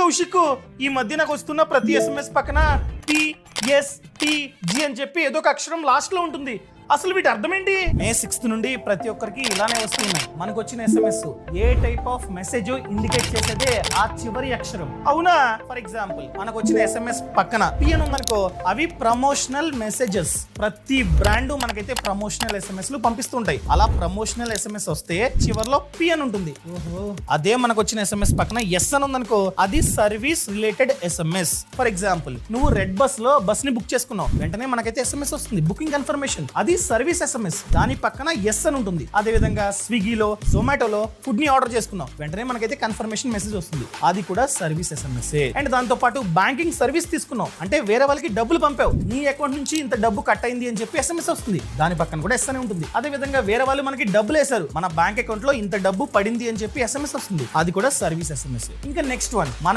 కౌశిక్, ఈ మధ్య నాకు వస్తున్న ప్రతి SMS పక్కన PSTG అని చెప్పి ఏదో ఒక అక్షరం లాస్ట్ లో ఉంటుంది. అసలు వీటి అర్థం ఏంటి? May 6th నుండి ప్రతి ఒక్కరికి ఇలానే వస్తున్నాయి. మనకు వచ్చిన SMS A type of message indicate చేసేదే ఆ చివరి అక్షరం. అవునా? ఫర్ ఎగ్జాంపుల్ మనకు వచ్చిన SMS పక్కన P అని ఉందనుకో, అవి ప్రమోషనల్ మెసేజెస్. ప్రతి బ్రాండ్ మనకైతే ప్రమోషనల్ SMS లు పంపిస్తుంటాయి. అలా ప్రమోషనల్ SMS వస్తే చివర్లో P అని ఉంటుంది. అదే మనకు వచ్చిన SMS పక్కన S అని ఉందనుకో, అది service related SMS. For example నువ్వు రెడ్ బస్ లో బస్ ని బుక్ చేసుకున్నావు, వెంటనే మనకైతే SMS వస్తుంది, బుకింగ్ కన్ఫర్మేషన్. అది సర్వీస్ SMS. దాని పక్కన ఎస్ అని ఉంటుంది. అదే విధంగా స్విగ్గీలో, జొమాటోలో ఫుడ్ ని ఆర్డర్ చేసుకున్నాం, వెంటనే మనకైతే కన్ఫర్మేషన్ మెసేజ్ వస్తుంది, అది కూడా సర్వీస్ SMS. అండ్ దాంతో పాటు బ్యాంకింగ్ సర్వీస్ తీసుకున్నాం అంటే వేరే వాళ్ళకి డబ్బులు పంపావు, నీ అకౌంట్ నుంచి ఇంత డబ్బు కట్ అయింది అని చెప్పి SMS వస్తుంది, దాని పక్కన కూడా ఎస్ అని ఉంటుంది. అదే విధంగా వేరే వాళ్ళు మనకి డబ్బులు వేశారు, మన బ్యాంక్ అకౌంట్ లో ఇంత డబ్బు పడింది అని చెప్పి SMS వస్తుంది, అది కూడా సర్వీస్ SMS. ఇంకా నెక్స్ట్ వన్, మన